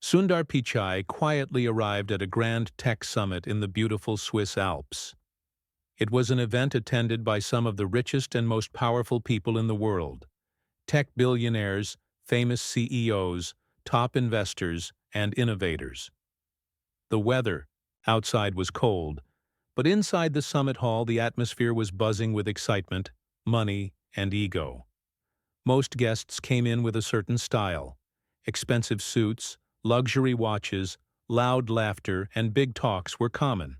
Sundar Pichai quietly arrived at a grand tech summit in the beautiful Swiss Alps. It was an event attended by some of the richest and most powerful people in the world: tech billionaires, famous CEOs, top investors, and innovators. The weather outside was cold, but inside the summit hall the atmosphere was buzzing with excitement, money, and ego. Most guests came in with a certain style: expensive suits, luxury watches, loud laughter, and big talks were common.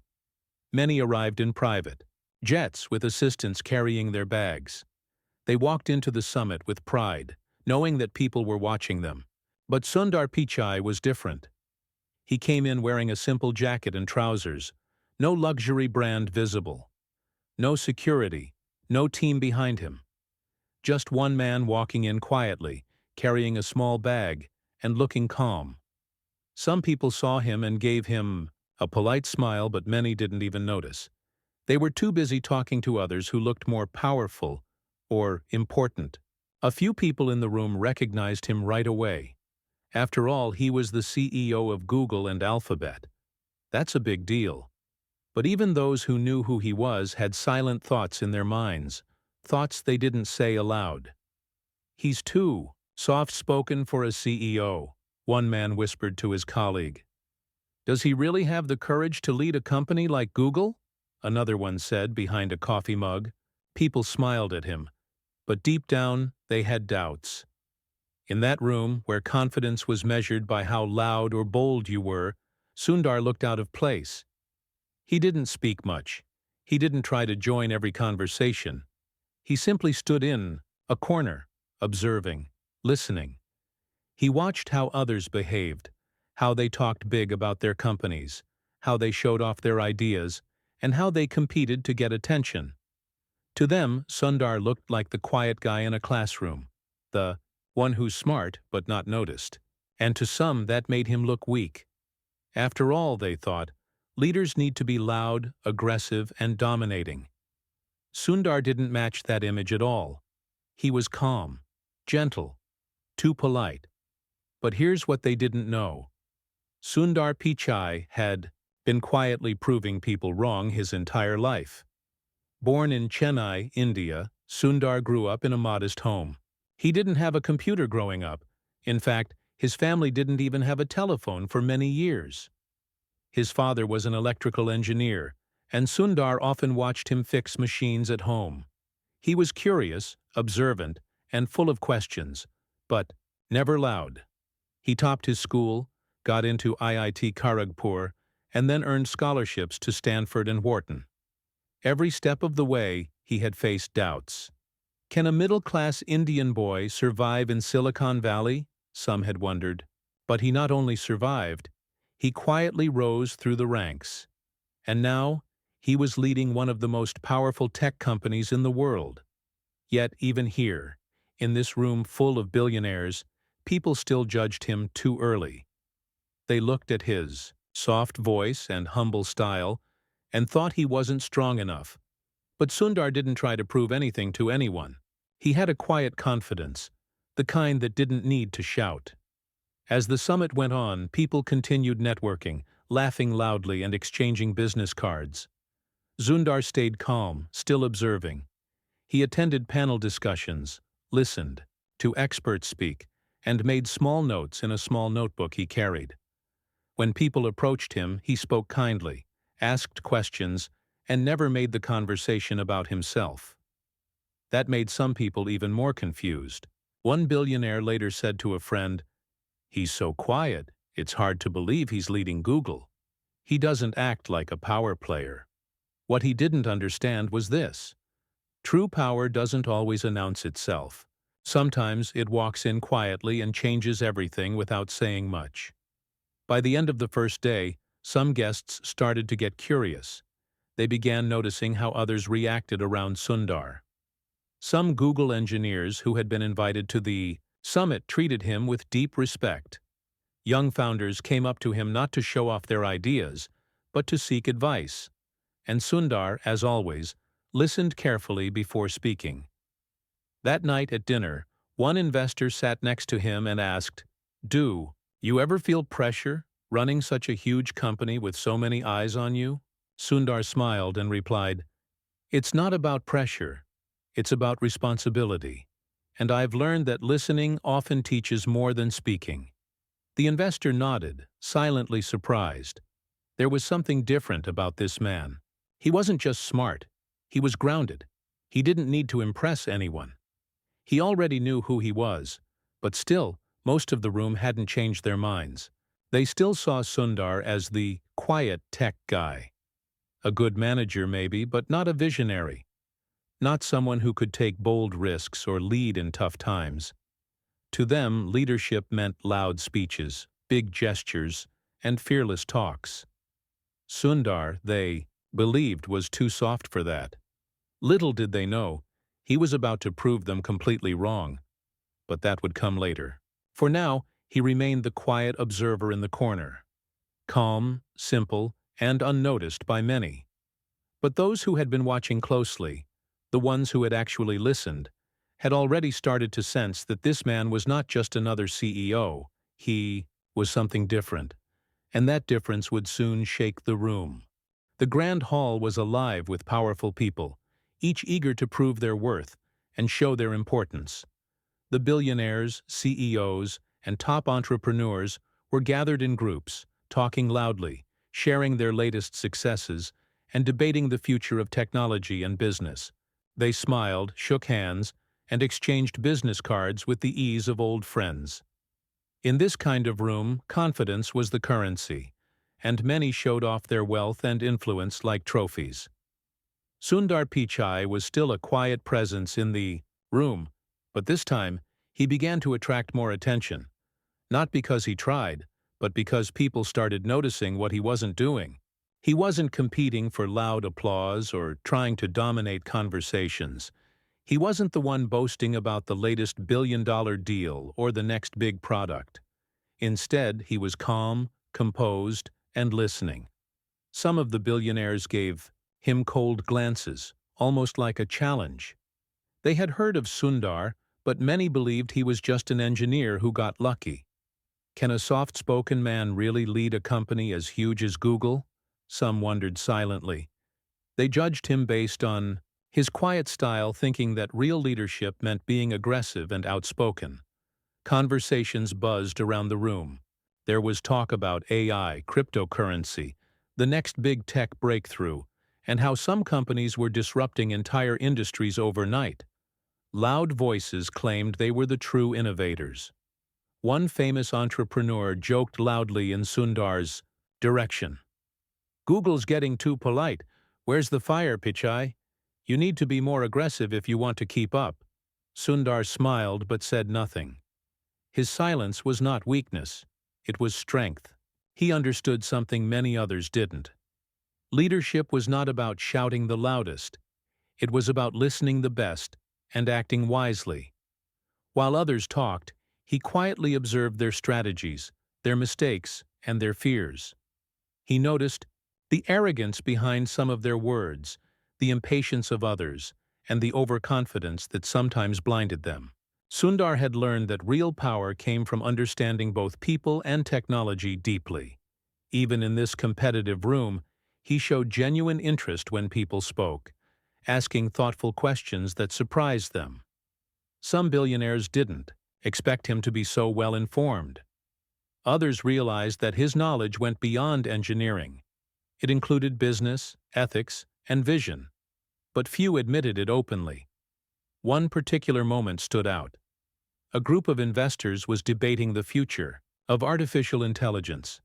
Many arrived in private jets with assistants carrying their bags. They walked into the summit with pride, knowing that people were watching them. But Sundar Pichai was different. He came in wearing a simple jacket and trousers, no luxury brand visible, no security, no team behind him. Just one man walking in quietly, carrying a small bag, and looking calm. Some people saw him and gave him a polite smile, but many didn't even notice. They were too busy talking to others who looked more powerful or important. A few people in the room recognized him right away. After all, he was the CEO of Google and Alphabet. That's a big deal. But even those who knew who he was had silent thoughts in their minds, thoughts they didn't say aloud. "He's too soft-spoken for a CEO," one man whispered to his colleague. "Does he really have the courage to lead a company like Google?" another one said behind a coffee mug. People smiled at him, but deep down they had doubts. In that room, where confidence was measured by how loud or bold you were, Sundar looked out of place. He didn't speak much. He didn't try to join every conversation. He simply stood in a corner, observing, listening. He watched how others behaved, how they talked big about their companies, how they showed off their ideas, and how they competed to get attention. To them, Sundar looked like the quiet guy in a classroom, the one who's smart but not noticed. And to some, that made him look weak. After all, they thought, leaders need to be loud, aggressive, and dominating. Sundar didn't match that image at all. He was calm, gentle, too polite. But here's what they didn't know. Sundar Pichai had been quietly proving people wrong his entire life. Born in Chennai, India, Sundar grew up in a modest home. He didn't have a computer growing up. In fact, his family didn't even have a telephone for many years. His father was an electrical engineer, and Sundar often watched him fix machines at home. He was curious, observant, and full of questions, but never loud. He topped his school, got into IIT Kharagpur, and then earned scholarships to Stanford and Wharton. Every step of the way, he had faced doubts. Can a middle-class Indian boy survive in Silicon Valley? Some had wondered. But he not only survived, he quietly rose through the ranks. And now, he was leading one of the most powerful tech companies in the world. Yet even here, in this room full of billionaires, people still judged him too early. They looked at his soft voice and humble style and thought he wasn't strong enough. But Sundar didn't try to prove anything to anyone. He had a quiet confidence, the kind that didn't need to shout. As the summit went on, people continued networking, laughing loudly and exchanging business cards. Sundar stayed calm, still observing. He attended panel discussions, listened to experts speak, and made small notes in a small notebook he carried. When people approached him, he spoke kindly, asked questions, and never made the conversation about himself. That made some people even more confused. One billionaire later said to a friend, "He's so quiet, it's hard to believe he's leading Google. He doesn't act like a power player." What he didn't understand was this: true power doesn't always announce itself. Sometimes it walks in quietly and changes everything without saying much. By the end of the first day, some guests started to get curious. They began noticing how others reacted around Sundar. Some Google engineers who had been invited to the summit treated him with deep respect. Young founders came up to him not to show off their ideas, but to seek advice. And Sundar, as always, listened carefully before speaking. That night at dinner, one investor sat next to him and asked, "Do You ever feel pressure, running such a huge company with so many eyes on you? Sundar smiled and replied, "It's not about pressure. It's about responsibility. And I've learned that listening often teaches more than speaking." The investor nodded, silently surprised. There was something different about this man. He wasn't just smart. He was grounded. He didn't need to impress anyone. He already knew who he was, but still, most of the room hadn't changed their minds. They still saw Sundar as the quiet tech guy. A good manager maybe, but not a visionary. Not someone who could take bold risks or lead in tough times. To them, leadership meant loud speeches, big gestures, and fearless talks. Sundar, they believed, was too soft for that. Little did they know, he was about to prove them completely wrong. But that would come later. For now, he remained the quiet observer in the corner. Calm, simple, and unnoticed by many. But those who had been watching closely, the ones who had actually listened, had already started to sense that this man was not just another CEO, he was something different, and that difference would soon shake the room. The grand hall was alive with powerful people, each eager to prove their worth and show their importance. The billionaires, CEOs, and top entrepreneurs were gathered in groups, talking loudly, sharing their latest successes, and debating the future of technology and business. They smiled, shook hands, and exchanged business cards with the ease of old friends. In this kind of room, confidence was the currency, and many showed off their wealth and influence like trophies. Sundar Pichai was still a quiet presence in the room, but this time he began to attract more attention. Not because he tried, but because people started noticing what he wasn't doing. He wasn't competing for loud applause or trying to dominate conversations. He wasn't the one boasting about the latest billion-dollar deal or the next big product. Instead, he was calm, composed, and listening. Some of the billionaires gave him cold glances, almost like a challenge. They had heard of Sundar, but many believed he was just an engineer who got lucky. Can a soft-spoken man really lead a company as huge as Google? Some wondered silently. They judged him based on his quiet style, thinking that real leadership meant being aggressive and outspoken. Conversations buzzed around the room. There was talk about AI, cryptocurrency, the next big tech breakthrough, and how some companies were disrupting entire industries overnight. Loud voices claimed they were the true innovators. One famous entrepreneur joked loudly in Sundar's direction. "Google's getting too polite. Where's the fire, Pichai? You need to be more aggressive if you want to keep up." Sundar smiled but said nothing. His silence was not weakness. It was strength. He understood something many others didn't. Leadership was not about shouting the loudest. It was about listening the best and acting wisely. While others talked, he quietly observed their strategies, their mistakes, and their fears. He noticed the arrogance behind some of their words, the impatience of others, and the overconfidence that sometimes blinded them. Sundar had learned that real power came from understanding both people and technology deeply. Even in this competitive room, he showed genuine interest when people spoke, asking thoughtful questions that surprised them. Some billionaires didn't expect him to be so well-informed. Others realized that his knowledge went beyond engineering. It included business, ethics, and vision. But few admitted it openly. One particular moment stood out. A group of investors was debating the future of artificial intelligence.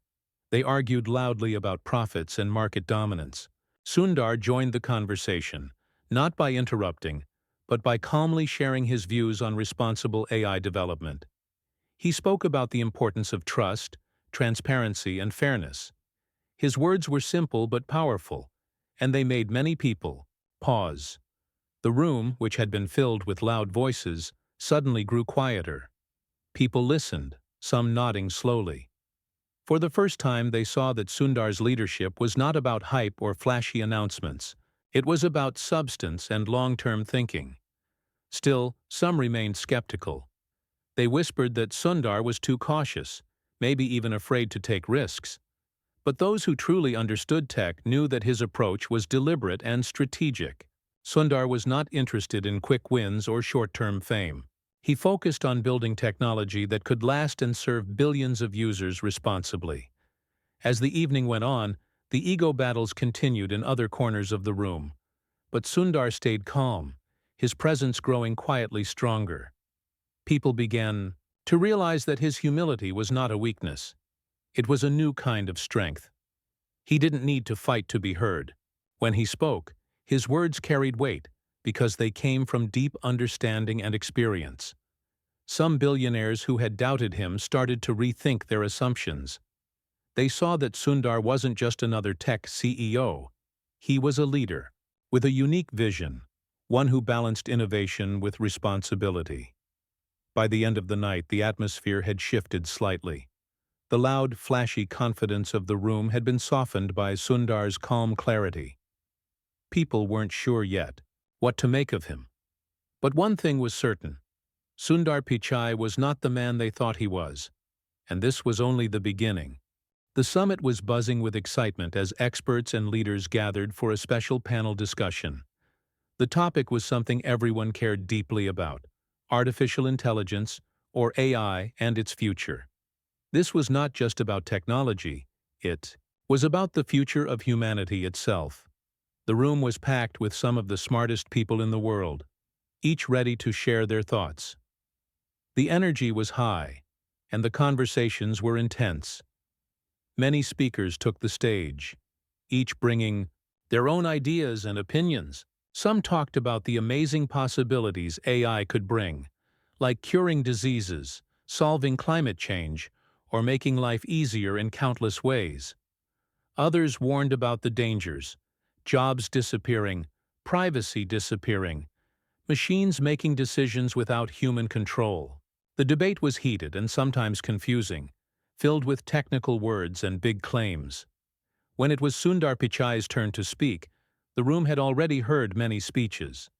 They argued loudly about profits and market dominance. Sundar joined the conversation, not by interrupting, but by calmly sharing his views on responsible AI development. He spoke about the importance of trust, transparency, and fairness. His words were simple but powerful, and they made many people pause. The room, which had been filled with loud voices, suddenly grew quieter. People listened, some nodding slowly. For the first time, they saw that Sundar's leadership was not about hype or flashy announcements. It was about substance and long-term thinking. Still, some remained skeptical. They whispered that Sundar was too cautious. maybe even afraid to take risks. But those who truly understood tech knew that his approach was deliberate and strategic. Sundar was not interested in quick wins or short-term fame. He focused on building technology that could last and serve billions of users responsibly. As the evening went on, the ego battles continued in other corners of the room. But Sundar stayed calm, his presence growing quietly stronger. People began to realize that his humility was not a weakness. It was a new kind of strength. He didn't need to fight to be heard. When he spoke, his words carried weight because they came from deep understanding and experience. Some billionaires who had doubted him started to rethink their assumptions. They saw that Sundar wasn't just another tech CEO. He was a leader, with a unique vision, one who balanced innovation with responsibility. By the end of the night, the atmosphere had shifted slightly. The loud, flashy confidence of the room had been softened by Sundar's calm clarity. People weren't sure yet what to make of him. But one thing was certain. Sundar Pichai was not the man they thought he was. And this was only the beginning. The summit was buzzing with excitement as experts and leaders gathered for a special panel discussion. The topic was something everyone cared deeply about: artificial intelligence, or AI, and its future. This was not just about technology, it was about the future of humanity itself. The room was packed with some of the smartest people in the world, each ready to share their thoughts. The energy was high, and the conversations were intense. Many speakers took the stage, each bringing their own ideas and opinions. Some talked about the amazing possibilities AI could bring, like curing diseases, solving climate change, or making life easier in countless ways. Others warned about the dangers: jobs disappearing, privacy disappearing, machines making decisions without human control. The debate was heated and sometimes confusing, filled with technical words and big claims. When it was Sundar Pichai's turn to speak, the room had already heard many speeches.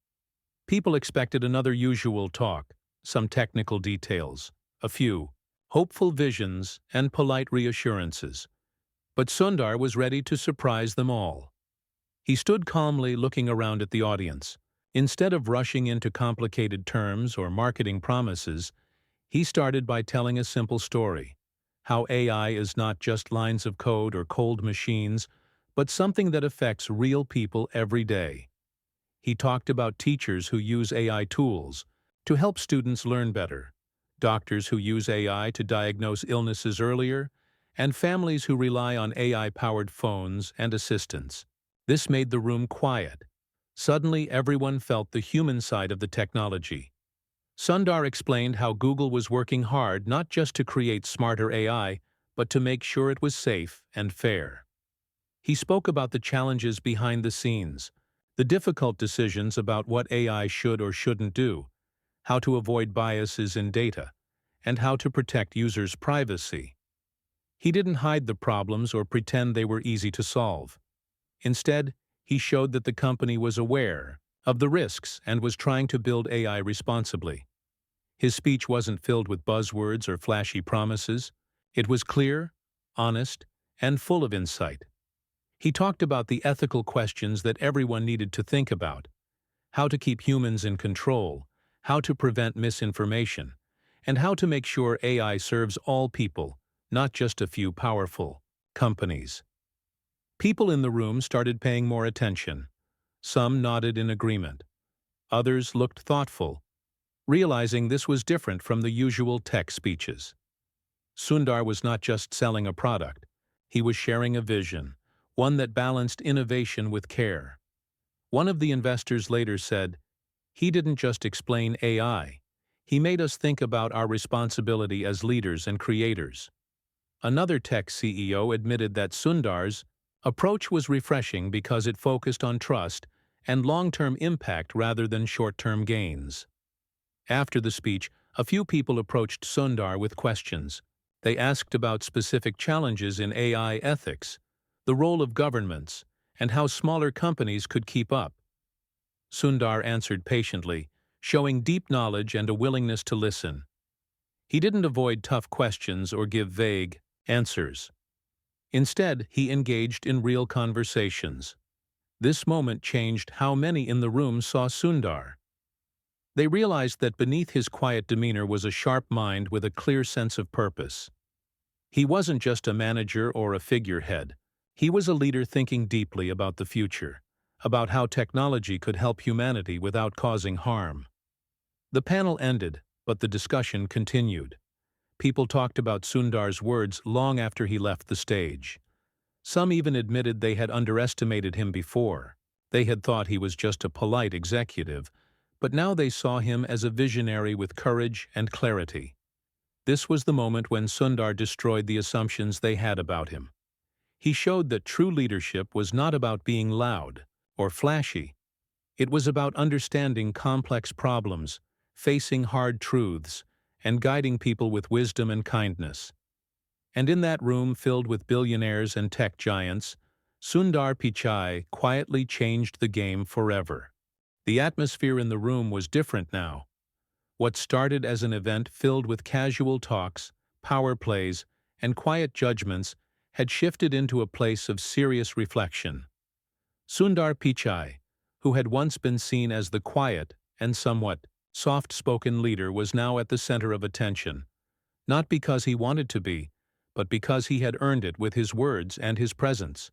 People expected another usual talk, some technical details, a few hopeful visions, and polite reassurances. But Sundar was ready to surprise them all. He stood calmly looking around at the audience. Instead of rushing into complicated terms or marketing promises, he started by telling a simple story: how AI is not just lines of code or cold machines, but something that affects real people every day. He talked about teachers who use AI tools to help students learn better, doctors who use AI to diagnose illnesses earlier, and families who rely on AI-powered phones and assistants. This made the room quiet. Suddenly, everyone felt the human side of the technology. Sundar explained how Google was working hard not just to create smarter AI, but to make sure it was safe and fair. He spoke about the challenges behind the scenes, the difficult decisions about what AI should or shouldn't do, how to avoid biases in data, and how to protect users' privacy. He didn't hide the problems or pretend they were easy to solve. Instead, he showed that the company was aware of the risks and was trying to build AI responsibly. His speech wasn't filled with buzzwords or flashy promises. It was clear, honest, and full of insight. He talked about the ethical questions that everyone needed to think about: how to keep humans in control, how to prevent misinformation, and how to make sure AI serves all people, not just a few powerful companies. People in the room started paying more attention. Some nodded in agreement. Others looked thoughtful, realizing this was different from the usual tech speeches. Sundar was not just selling a product. He was sharing a vision, one that balanced innovation with care. One of the investors later said, "He didn't just explain AI. He made us think about our responsibility as leaders and creators." Another tech CEO admitted that Sundar's approach was refreshing because it focused on trust and long-term impact rather than short-term gains. After the speech, a few people approached Sundar with questions. They asked about specific challenges in AI ethics, the role of governments, and how smaller companies could keep up. Sundar answered patiently, showing deep knowledge and a willingness to listen. He didn't avoid tough questions or give vague answers. Instead, he engaged in real conversations. This moment changed how many in the room saw Sundar. They realized that beneath his quiet demeanor was a sharp mind with a clear sense of purpose. He wasn't just a manager or a figurehead. He was a leader thinking deeply about the future, about how technology could help humanity without causing harm. The panel ended, but the discussion continued. People talked about Sundar's words long after he left the stage. Some even admitted they had underestimated him before. They had thought he was just a polite executive, but now they saw him as a visionary with courage and clarity. This was the moment when Sundar destroyed the assumptions they had about him. He showed that true leadership was not about being loud or flashy. It was about understanding complex problems, facing hard truths, and guiding people with wisdom and kindness. And in that room filled with billionaires and tech giants, Sundar Pichai quietly changed the game forever. The atmosphere in the room was different now. What started as an event filled with casual talks, power plays, and quiet judgments had shifted into a place of serious reflection. Sundar Pichai, who had once been seen as the quiet and somewhat soft-spoken leader, was now at the center of attention, not because he wanted to be, but because he had earned it with his words and his presence.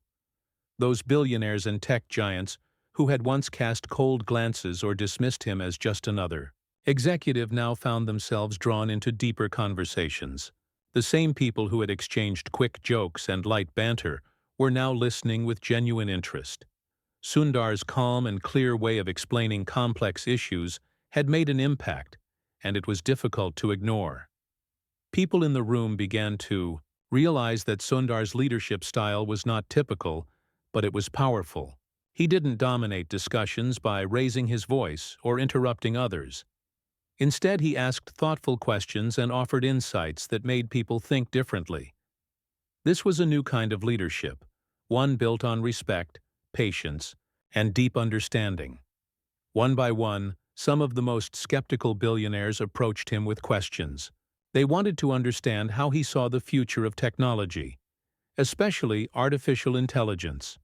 Those billionaires and tech giants who had once cast cold glances or dismissed him as just another executive now found themselves drawn into deeper conversations. The same people who had exchanged quick jokes and light banter were now listening with genuine interest. Sundar's calm and clear way of explaining complex issues had made an impact, and it was difficult to ignore. People in the room began to realize that Sundar's leadership style was not typical, but it was powerful. He didn't dominate discussions by raising his voice or interrupting others. Instead, he asked thoughtful questions and offered insights that made people think differently. This was a new kind of leadership, one built on respect, patience, and deep understanding. One by one, some of the most skeptical billionaires approached him with questions. They wanted to understand how he saw the future of technology, especially artificial intelligence.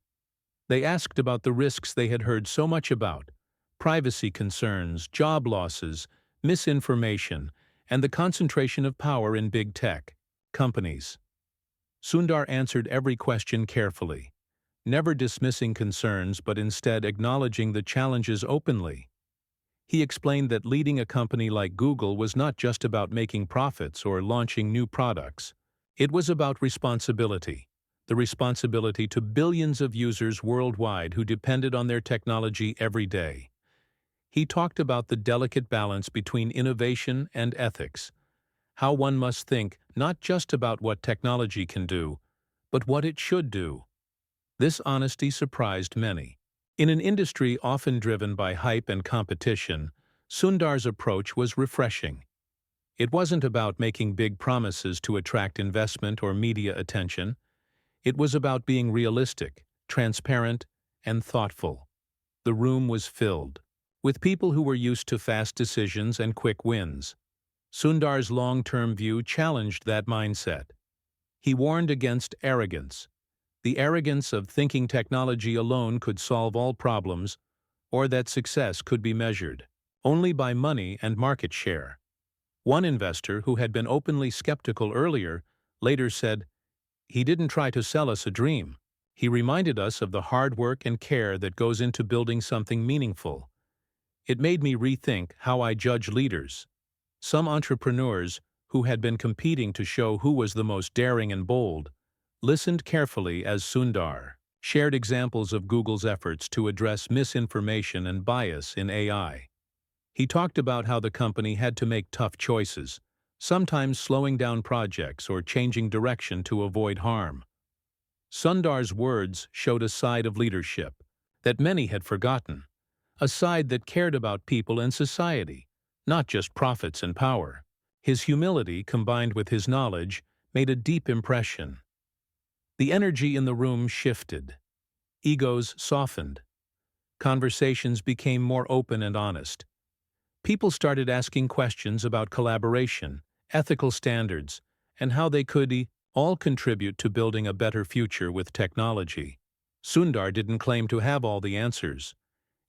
They asked about the risks they had heard so much about: privacy concerns, job losses, misinformation, and the concentration of power in big tech companies. Sundar answered every question carefully, never dismissing concerns but instead acknowledging the challenges openly. He explained that leading a company like Google was not just about making profits or launching new products. It was about responsibility, the responsibility to billions of users worldwide who depended on their technology every day. He talked about the delicate balance between innovation and ethics, how one must think not just about what technology can do, but what it should do. This honesty surprised many. In an industry often driven by hype and competition, Sundar's approach was refreshing. It wasn't about making big promises to attract investment or media attention. It was about being realistic, transparent, and thoughtful. The room was filled with people who were used to fast decisions and quick wins. Sundar's long-term view challenged that mindset. He warned against arrogance, the arrogance of thinking technology alone could solve all problems, or that success could be measured only by money and market share. One investor, who had been openly skeptical earlier, later said, "He didn't try to sell us a dream. He reminded us of the hard work and care that goes into building something meaningful." It made me rethink how I judge leaders. Some entrepreneurs, who had been competing to show who was the most daring and bold, listened carefully as Sundar shared examples of Google's efforts to address misinformation and bias in AI. He talked about how the company had to make tough choices, sometimes slowing down projects or changing direction to avoid harm. Sundar's words showed a side of leadership that many had forgotten, a side that cared about people and society, not just profits and power. His humility, combined with his knowledge, made a deep impression. The energy in the room shifted. Egos softened. Conversations became more open and honest. People started asking questions about collaboration, ethical standards, and how they could all contribute to building a better future with technology. Sundar didn't claim to have all the answers.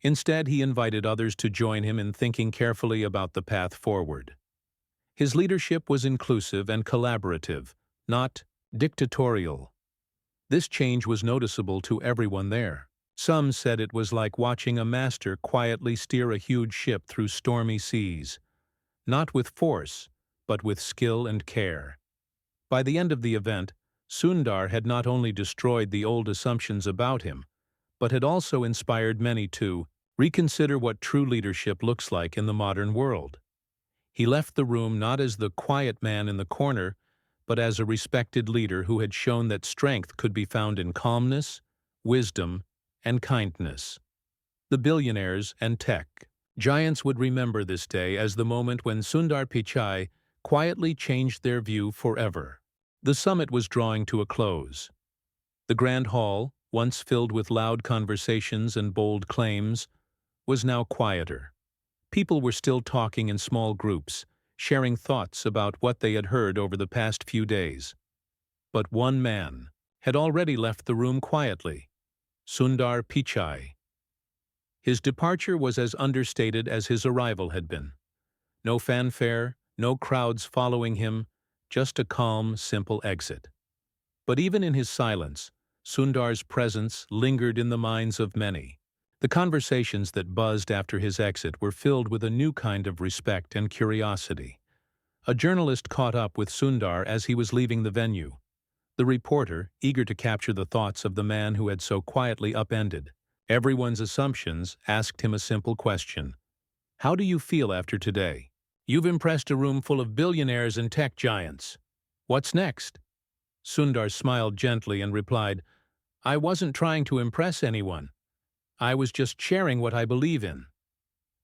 Instead, he invited others to join him in thinking carefully about the path forward. His leadership was inclusive and collaborative, not dictatorial. This change was noticeable to everyone there. Some said it was like watching a master quietly steer a huge ship through stormy seas, not with force, but with skill and care. By the end of the event, Sundar had not only destroyed the old assumptions about him, but had also inspired many to reconsider what true leadership looks like in the modern world. He left the room not as the quiet man in the corner, but as a respected leader who had shown that strength could be found in calmness, wisdom, and kindness. The billionaires and tech giants would remember this day as the moment when Sundar Pichai quietly changed their view forever. The summit was drawing to a close. The grand hall, once filled with loud conversations and bold claims, was now quieter. People were still talking in small groups, sharing thoughts about what they had heard over the past few days. But one man had already left the room quietly: Sundar Pichai. His departure was as understated as his arrival had been. No fanfare, no crowds following him, just a calm, simple exit. But even in his silence, Sundar's presence lingered in the minds of many. The conversations that buzzed after his exit were filled with a new kind of respect and curiosity. A journalist caught up with Sundar as he was leaving the venue. The reporter, eager to capture the thoughts of the man who had so quietly upended everyone's assumptions, asked him a simple question. "How do you feel after today? You've impressed a room full of billionaires and tech giants. What's next?" Sundar smiled gently and replied, "I wasn't trying to impress anyone. I was just sharing what I believe in."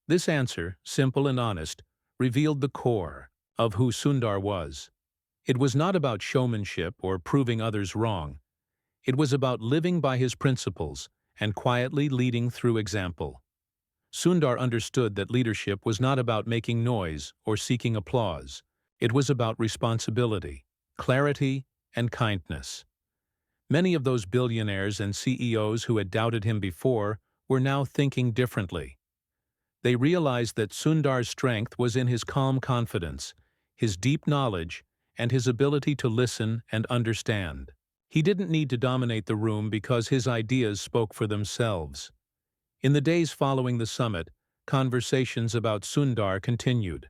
This answer, simple and honest, revealed the core of who Sundar was. It was not about showmanship or proving others wrong. It was about living by his principles and quietly leading through example. Sundar understood that leadership was not about making noise or seeking applause. It was about responsibility, clarity, and kindness. Many of those billionaires and CEOs who had doubted him before were now thinking differently. They realized that Sundar's strength was in his calm confidence, his deep knowledge, and his ability to listen and understand. He didn't need to dominate the room because his ideas spoke for themselves. In the days following the summit, conversations about Sundar continued.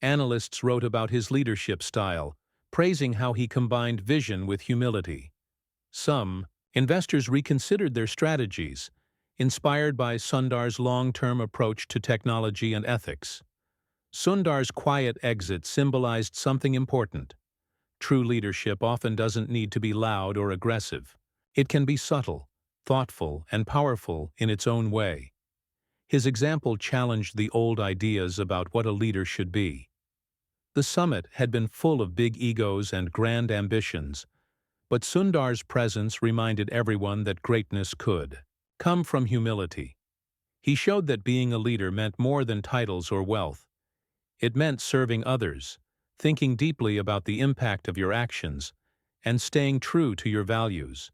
Analysts wrote about his leadership style, praising how he combined vision with humility. Some investors reconsidered their strategies, inspired by Sundar's long-term approach to technology and ethics. Sundar's quiet exit symbolized something important. True leadership often doesn't need to be loud or aggressive. It can be subtle, thoughtful, and powerful in its own way. His example challenged the old ideas about what a leader should be. The summit had been full of big egos and grand ambitions, but Sundar's presence reminded everyone that greatness could come from humility. He showed that being a leader meant more than titles or wealth. It meant serving others, thinking deeply about the impact of your actions, and staying true to your values.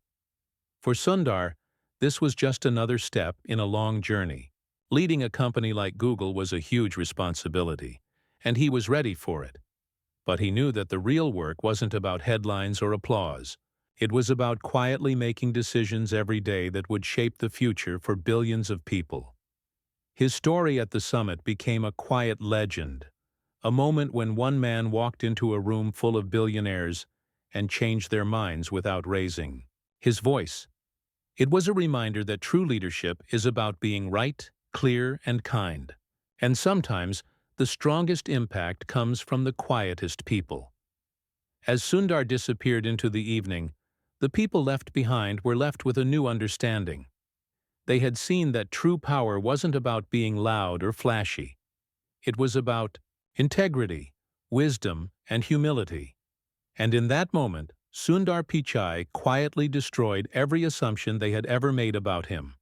For Sundar, this was just another step in a long journey. Leading a company like Google was a huge responsibility, and he was ready for it. But he knew that the real work wasn't about headlines or applause. It was about quietly making decisions every day that would shape the future for billions of people. His story at the summit became a quiet legend, a moment when one man walked into a room full of billionaires and changed their minds without raising his voice. It was a reminder that true leadership is about being right, clear, and kind. And sometimes, the strongest impact comes from the quietest people. As Sundar disappeared into the evening, the people left behind were left with a new understanding. They had seen that true power wasn't about being loud or flashy. It was about integrity, wisdom, and humility. And in that moment, Sundar Pichai quietly destroyed every assumption they had ever made about him.